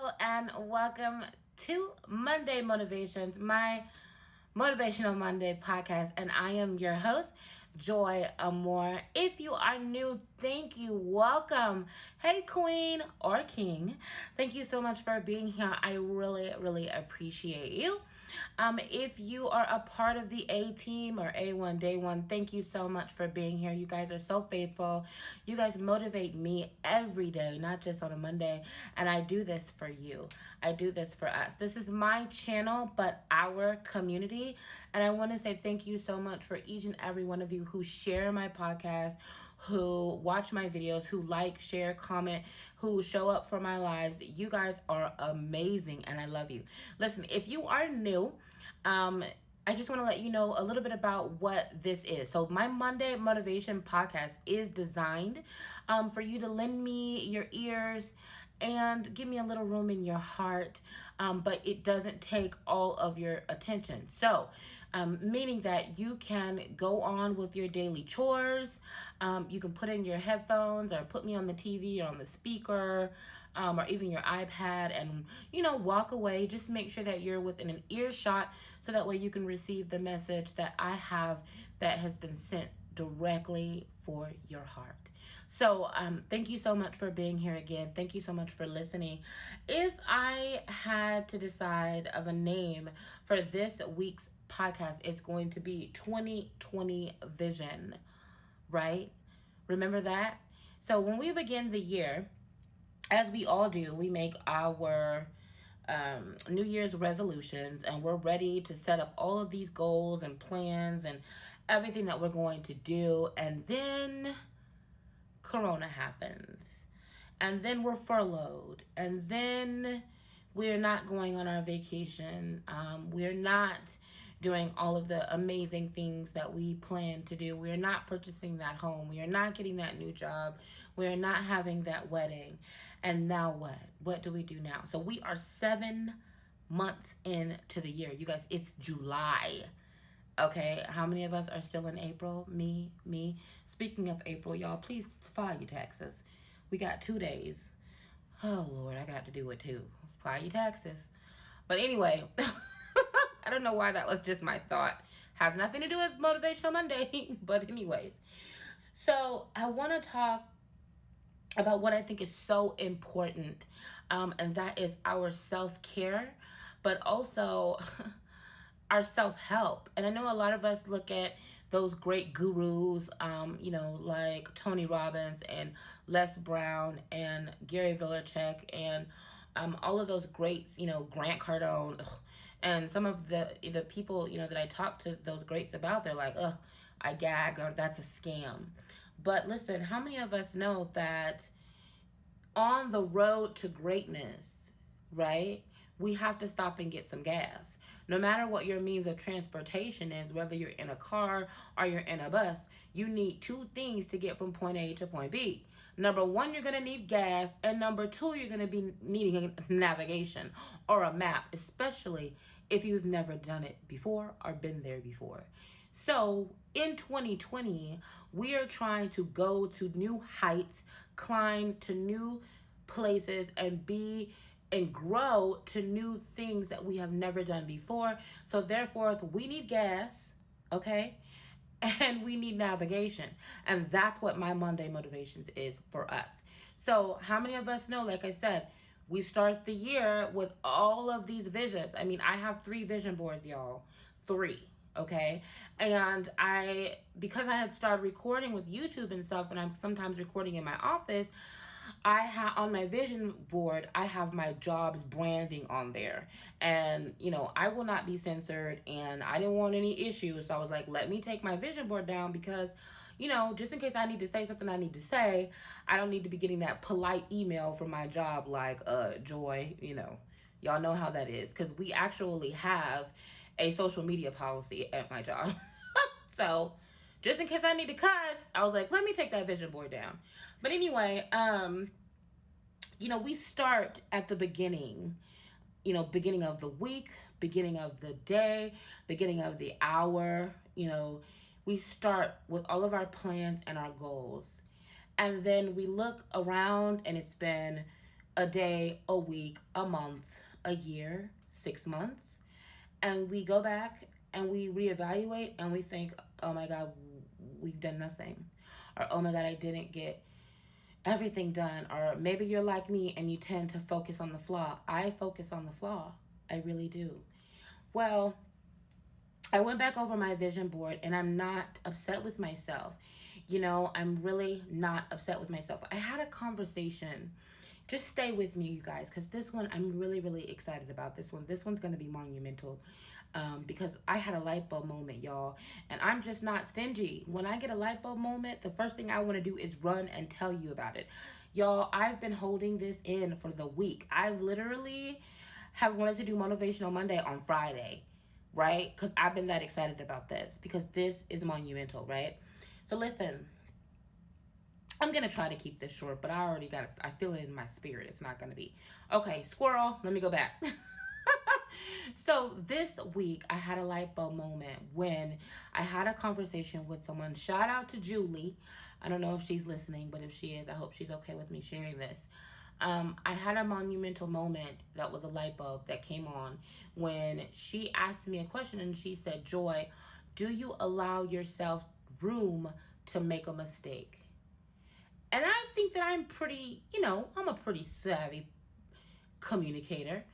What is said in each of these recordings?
And welcome to Monday Motivations, my Motivational Monday podcast. And I am your host, JoyAmor. If you are new, thank you. Welcome. Hey, Queen or King. Thank you so much for being here. I really appreciate you. If you are a part of the A team or A1 Day One, thank you so much for being here. You guys are so faithful. You guys motivate me every day, not just on a Monday. And I do this for you. I do this for us. This is my channel, but our community. And I want to say thank you so much for each and every one of you who share my podcast, who watch my videos, who like, share, comment, who show up for my lives. You guys are amazing and I love you. Listen, if you are new, I just want to let you know a little bit about what this is. So my Monday Motivation Podcast is designed for you to lend me your ears and give me a little room in your heart, but it doesn't take all of your attention. So, meaning that you can go on with your daily chores, you can put in your headphones or put me on the TV or on the speaker, or even your iPad and, walk away. Just make sure that you're within an earshot so that way you can receive the message that I have that has been sent directly for your heart. So thank you so much for being here again. Thank you so much for listening. If I had to decide of a name for this week's podcast, it's going to be 2020 Vision, right? Remember that? So when we begin the year, as we all do, we make our New Year's resolutions and we're ready to set up all of these goals and plans and everything that we're going to do. And then Corona happens. And then we're furloughed. And then we're not going on our vacation. We're not doing all of the amazing things that we plan to do. We're not purchasing that home. We are not getting that new job. We're not having that wedding. And now what? What do we do now? So we are 7 months into the year. You guys, it's July. Okay, how many of us are still in April? Me. Speaking of April, y'all, please file your taxes. We got 2 days. Oh, Lord, I got to do it too. File your taxes. But anyway, I don't know why that was just my thought. Has nothing to do with Motivational Monday. But anyways, so I want to talk about what I think is so important. And that is our self-care, but also our self-help. And I know a lot of us look at those great gurus, like Tony Robbins and Les Brown and Gary Vaynerchuk and all of those greats, Grant Cardone, and some of the people, that I talk to those greats about, they're like, I gag, or that's a scam. But listen, how many of us know that on the road to greatness, right, we have to stop and get some gas? No matter what your means of transportation is, whether you're in a car or you're in a bus, you need 2 things to get from point A to point B. Number 1, you're going to need gas. And number 2, you're going to be needing navigation or a map, especially if you've never done it before or been there before. So in 2020, we are trying to go to new heights, climb to new places, and grow to new things that we have never done before. So therefore, we need gas, okay? And we need navigation. And that's what my Monday Motivations is for us. So how many of us know, like I said, we start the year with all of these visions. I mean, I have 3 vision boards, y'all. 3. Okay. And because I had started recording with YouTube and stuff, and I'm sometimes recording in my office, on my vision board, I have my job's branding on there. And, I will not be censored, and I didn't want any issues. So I was like, let me take my vision board down because, just in case I need to say something I need to say, I don't need to be getting that polite email from my job like, Joy, y'all know how that is. Because we actually have a social media policy at my job. So just in case I need to cuss, I was like, let me take that vision board down. But anyway, we start at the beginning, beginning of the week, beginning of the day, beginning of the hour. We start with all of our plans and our goals. And then we look around and it's been a day, a week, a month, a year, 6 months, and we go back and we reevaluate and we think, oh my God, we've done nothing. Or, oh my God, I didn't get everything done. Or maybe you're like me and you tend to focus on the flaw. I focus on the flaw. I really do. Well, I went back over my vision board and I'm not upset with myself. I'm really not upset with myself. I had a conversation. Just stay with me, you guys, because this one, I'm really, really excited about this one. This one's going to be monumental because I had a light bulb moment, y'all. And I'm just not stingy. When I get a light bulb moment, the first thing I want to do is run and tell you about it. Y'all, I've been holding this in for the week. I literally have wanted to do Motivational Monday on Friday, right? Because I've been that excited about this because this is monumental, right? So listen, I'm going to try to keep this short, but I feel it in my spirit. It's not going to be. Okay, squirrel, let me go back. So this week, I had a light bulb moment when I had a conversation with someone. Shout out to Julie. I don't know if she's listening, but if she is, I hope she's okay with me sharing this. I had a monumental moment that was a light bulb that came on when she asked me a question and she said, Joy, do you allow yourself room to make a mistake? And I think that I'm a pretty savvy communicator.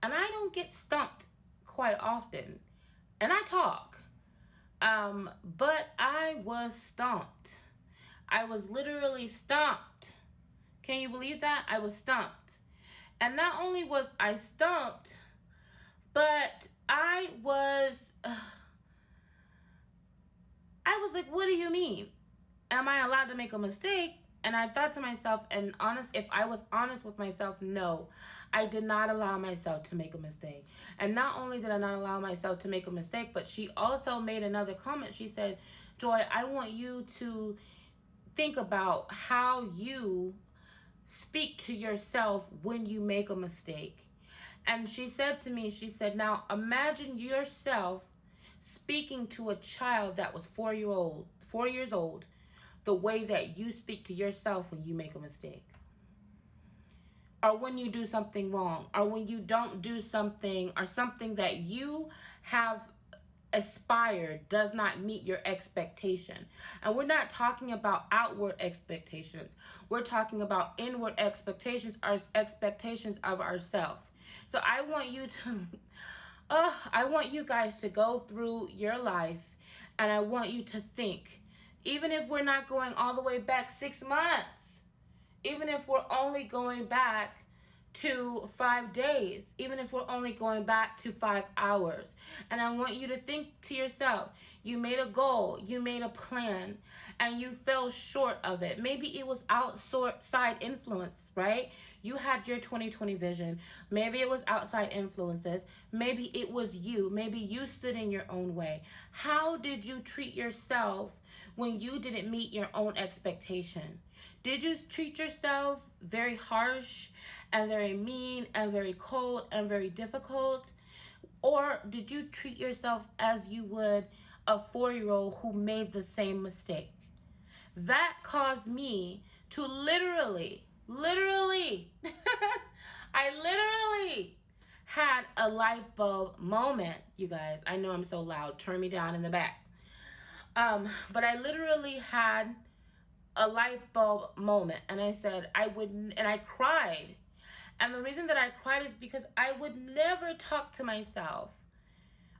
And I don't get stumped quite often. And I talk. But I was stumped. I was literally stumped. Can you believe that? I was stumped. And not only was I stumped, but I was like, what do you mean? Am I allowed to make a mistake? And I thought to myself, if I was honest with myself, no, I did not allow myself to make a mistake. And not only did I not allow myself to make a mistake, but she also made another comment. She said, Joy, I want you to think about how you speak to yourself when you make a mistake. And she said to me, now imagine yourself speaking to a child that was 4 years old, the way that you speak to yourself when you make a mistake. Or when you do something wrong, or when you don't do something, or something that you have aspired does not meet your expectation. And we're not talking about outward expectations. We're talking about inward expectations, our expectations of ourselves. So I want you guys to go through your life and I want you to think, even if we're not going all the way back 6 months, even if we're only going back to 5 days, even if we're only going back to 5 hours. And I want you to think to yourself, you made a goal, you made a plan, and you fell short of it. Maybe it was outside influence, right? You had your 2020 vision. Maybe it was outside influences. Maybe it was you. Maybe you stood in your own way. How did you treat yourself when you didn't meet your own expectation? Did you treat yourself very harsh and very mean and very cold and very difficult? Or did you treat yourself as you would a 4-year-old who made the same mistake? That caused me to literally, I literally had a light bulb moment, you guys. I know I'm so loud. Turn me down in the back. But I literally had a light bulb moment, and I said and I cried. And the reason that I cried is because I would never talk to myself,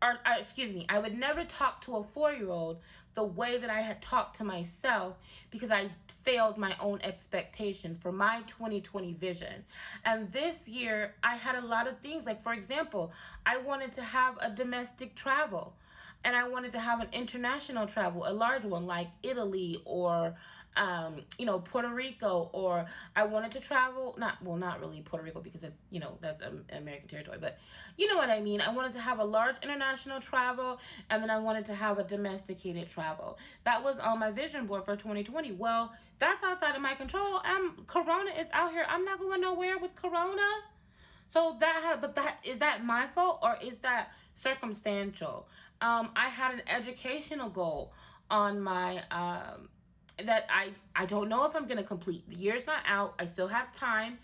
I would never talk to a 4-year-old the way that I had talked to myself because I failed my own expectation for my 2020 vision. And this year, I had a lot of things. Like, for example, I wanted to have a domestic travel. And I wanted to have an international travel, a large one like Italy or, Puerto Rico. Or I wanted to travel, not really Puerto Rico because that's, that's American territory. But you know what I mean? I wanted to have a large international travel, and then I wanted to have a domesticated travel. That was on my vision board for 2020. Well, that's outside of my control. Corona is out here. I'm not going nowhere with Corona. So is that my fault or is that circumstantial? I had an educational goal on my, that I don't know if I'm going to complete. The year's not out. I still have time,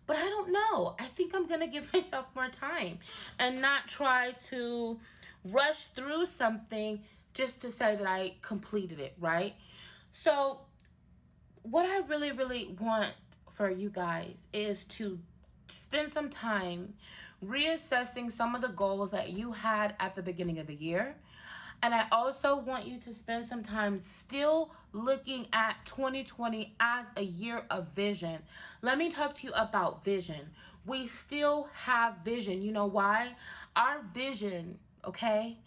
But I don't know. I think I'm going to give myself more time and not try to rush through something just to say that I completed it, right? So, what I really, really want for you guys is to spend some time reassessing some of the goals that you had at the beginning of the year. And I also want you to spend some time still looking at 2020 as a year of vision. Let me talk to you about vision. We still have vision. You know why? Our vision, okay,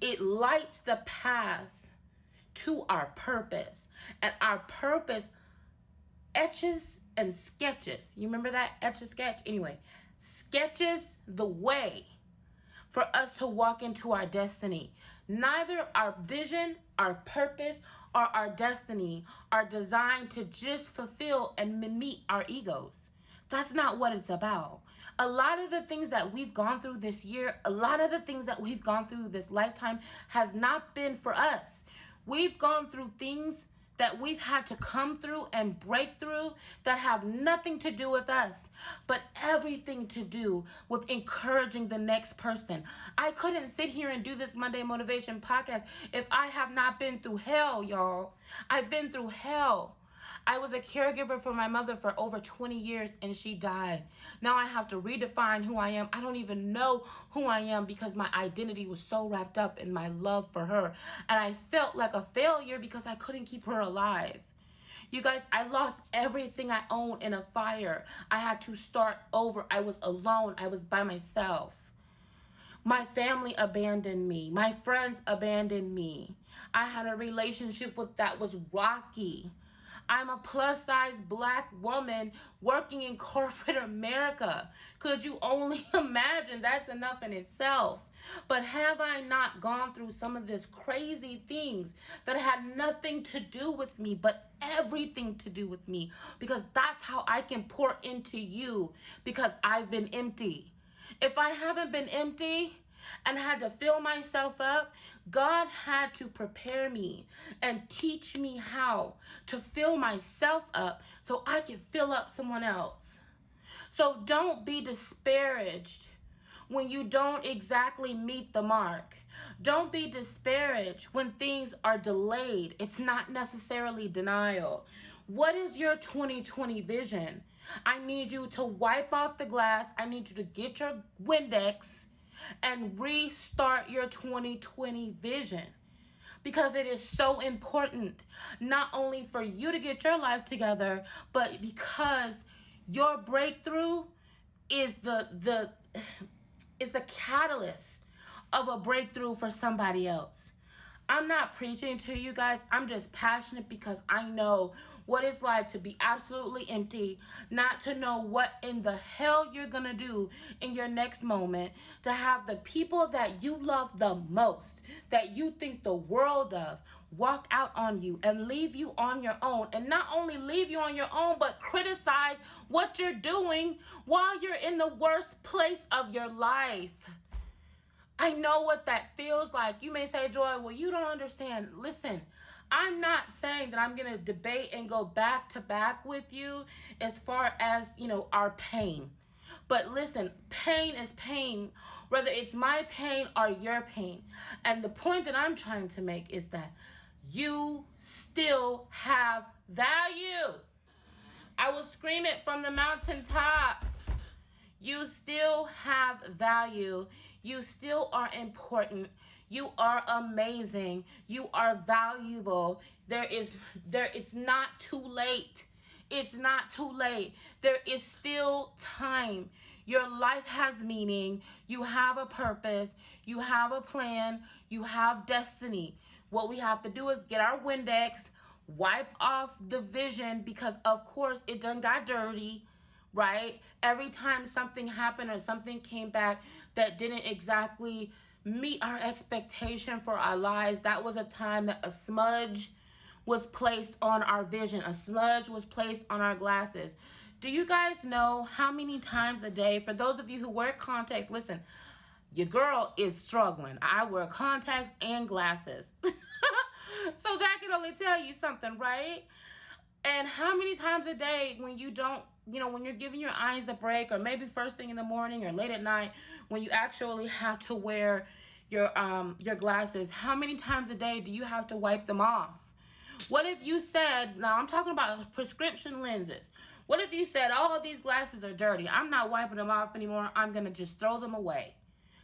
it lights the path to our purpose. And our purpose etches and sketches. You remember that? Etch a sketch? Anyway, sketches the way for us to walk into our destiny. Neither our vision, our purpose, or our destiny are designed to just fulfill and meet our egos. That's not what it's about. A lot of the things that we've gone through this year, a lot of the things that we've gone through this lifetime has not been for us. We've gone through things that we've had to come through and break through that have nothing to do with us, but everything to do with encouraging the next person. I couldn't sit here and do this Monday Motivation podcast if I have not been through hell, y'all. I've been through hell. I was a caregiver for my mother for over 20 years and she died. Now I have to redefine who I am. I don't even know who I am because my identity was so wrapped up in my love for her. And I felt like a failure because I couldn't keep her alive. You guys, I lost everything I owned in a fire. I had to start over. I was alone. I was by myself. My family abandoned me. My friends abandoned me. I had a relationship that was rocky. I'm a plus size black woman working in corporate America. Could you only imagine? That's enough in itself. But have I not gone through some of these crazy things that had nothing to do with me, but everything to do with me? Because that's how I can pour into you, because I've been empty. If I haven't been empty and had to fill myself up, God had to prepare me and teach me how to fill myself up so I could fill up someone else. So don't be disparaged when you don't exactly meet the mark. Don't be disparaged when things are delayed. It's not necessarily denial. What is your 2020 vision? I need you to wipe off the glass. I need you to get your Windex and restart your 2020 vision, because it is so important, not only for you to get your life together, but because your breakthrough is the catalyst of a breakthrough for somebody else. I'm not preaching to you guys. I'm just passionate because I know what it's like to be absolutely empty, not to know what in the hell you're going to do in your next moment, to have the people that you love the most, that you think the world of, walk out on you and leave you on your own. And not only leave you on your own, but criticize what you're doing while you're in the worst place of your life. I know what that feels like. You may say, Joy, well, you don't understand. Listen, I'm not saying that I'm going to debate and go back to back with you as far as, our pain. But listen, pain is pain, whether it's my pain or your pain. And the point that I'm trying to make is that you still have value. I will scream it from the mountaintops. You still have value. You still are important. You are amazing. You are valuable. It's not too late. It's not too late. There is still time. Your life has meaning. You have a purpose. You have a plan. You have destiny. What we have to do is get our Windex, wipe off the vision, because of course it done got dirty. Right? Every time something happened or something came back that didn't exactly meet our expectation for our lives, that was a time that a smudge was placed on our vision. A smudge was placed on our glasses. Do you guys know how many times a day, for those of you who wear contacts, listen, your girl is struggling. I wear contacts and glasses. So that can only tell you something, right? And how many times a day when you don't when you're giving your eyes a break, or maybe first thing in the morning or late at night, when you actually have to wear your glasses, how many times a day do you have to wipe them off? What if you said, now I'm talking about prescription lenses. What if you said, oh, these glasses are dirty, I'm not wiping them off anymore, I'm going to just throw them away.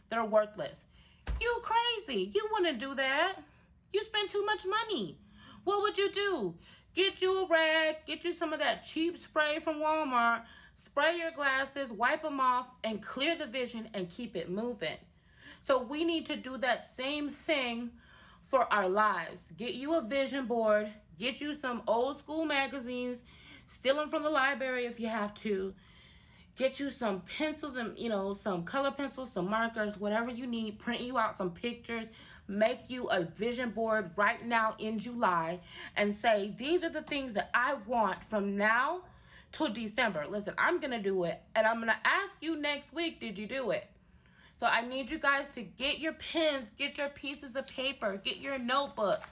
They're worthless. You crazy. You wouldn't do that. You spend too much money. What would you do? Get you a rag, get you some of that cheap spray from Walmart, spray your glasses, wipe them off, and clear the vision and keep it moving. So we need to do that same thing for our lives. Get you a vision board, get you some old school magazines, steal them from the library if you have to. Get you some pencils and, some color pencils, some markers, whatever you need. Print you out some pictures. Make you a vision board right now in July and say, these are the things that I want from now to December. Listen, I'm going to do it. And I'm going to ask you next week, did you do it? So I need you guys to get your pens, get your pieces of paper, get your notebooks.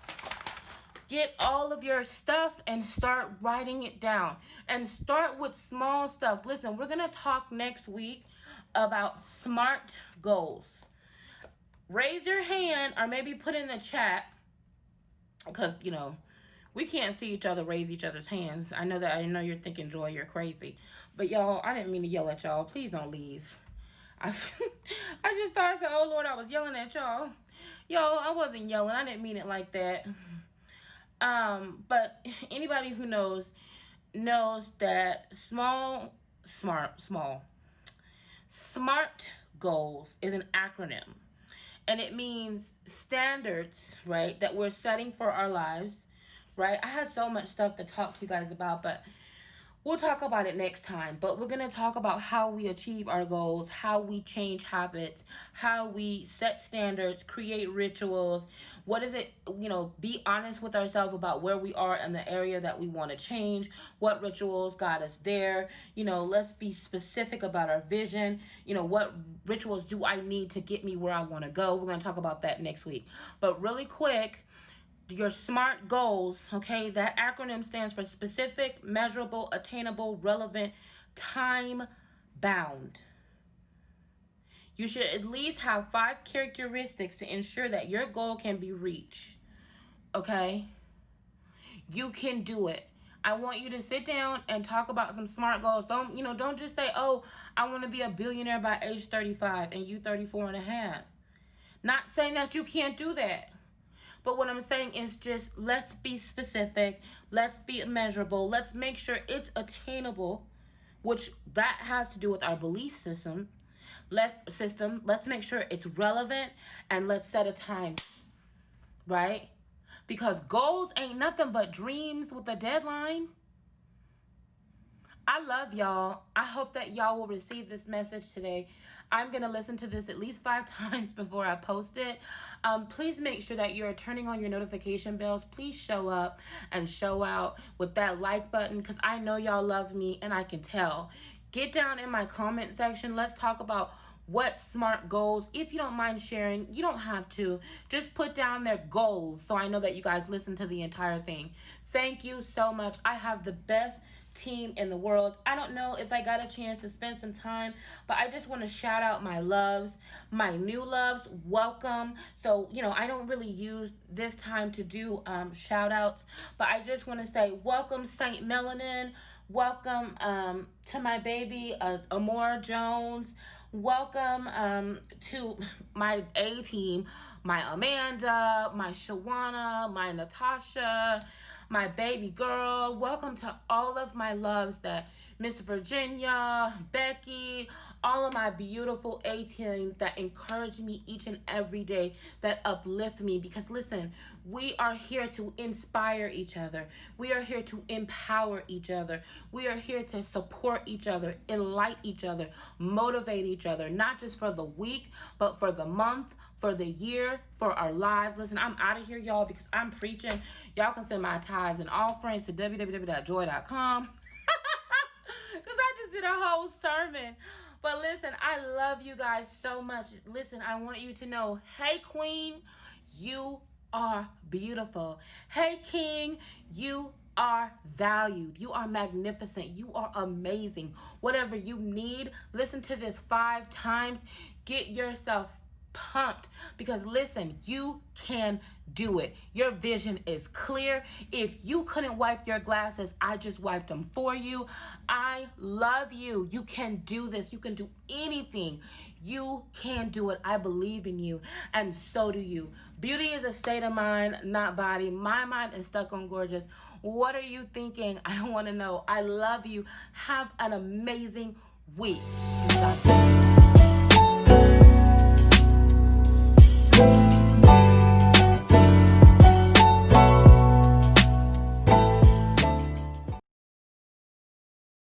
Get all of your stuff and start writing it down. And start with small stuff. Listen, we're going to talk next week about SMART goals. Raise your hand or maybe put in the chat, because, we can't see each other raise each other's hands. I know you're thinking, Joy, you're crazy. But y'all, I didn't mean to yell at y'all. Please don't leave. I just started saying, oh, Lord, I was yelling at y'all. Yo, I wasn't yelling. I didn't mean it like that. But anybody who knows that SMART goals is an acronym, and it means standards, right, that we're setting for our lives, right? I had so much stuff to talk to you guys about, but we'll talk about it next time. But we're going to talk about how we achieve our goals, how we change habits, how we set standards, create rituals. What is it, be honest with ourselves about where we are in the area that we want to change, what rituals got us there. Let's be specific about our vision. What rituals do I need to get me where I want to go? We're going to talk about that next week. But really quick, your SMART goals, okay, that acronym stands for specific, measurable, attainable, relevant, time bound. You should at least have 5 characteristics to ensure that your goal can be reached. Okay? You can do it. I want you to sit down and talk about some SMART goals. Don't just say, oh, I want to be a billionaire by age 35 and you 34 and a half. Not saying that you can't do that. But what I'm saying is just, let's be specific. Let's be measurable. Let's make sure it's attainable, which that has to do with our belief system. Let's make sure it's relevant, and let's set a time, right? Because goals ain't nothing but dreams with a deadline. I love y'all. I hope that y'all will receive this message today. I'm going to listen to this at least 5 times before I post it. Please make sure that you're turning on your notification bells. Please show up and show out with that like button, because I know y'all love me and I can tell. Get down in my comment section. Let's talk about what SMART goals. If you don't mind sharing, you don't have to. Just put down their goals so I know that you guys listen to the entire thing. Thank you so much. I have the best team in the world. I don't know if I got a chance to spend some time, but I just want to shout out my loves, my new loves. Welcome. So, I don't really use this time to do shout outs, but I just want to say welcome, Saint Melanin. Welcome to my baby, Amor Jones. Welcome to my A team, my Amanda, my Shawana, my Natasha, my baby girl. Welcome to all of my loves, that Miss Virginia, Becky, all of my beautiful A-team that encourage me each and every day, that uplift me. Because listen, we are here to inspire each other. We are here to empower each other. We are here to support each other, enlighten each other, motivate each other, not just for the week, but for the month, for the year, for our lives. Listen, I'm out of here, y'all, because I'm preaching. Y'all can send my tithes and offerings to www.joy.com. Because I just did a whole sermon. But listen, I love you guys so much. Listen, I want you to know, hey, queen, you are beautiful. Hey, king, you are valued. You are magnificent. You are amazing. Whatever you need, listen to this 5 times. Get yourself pumped, because listen, you can do it. Your vision is clear. If you couldn't wipe your glasses, I just wiped them for you. I love you. You can do this. You can do anything. You can do it. I believe in you, and so do you. Beauty is a state of mind, not body. My mind is stuck on gorgeous. What are you thinking? I want to know. I love you. Have an amazing week.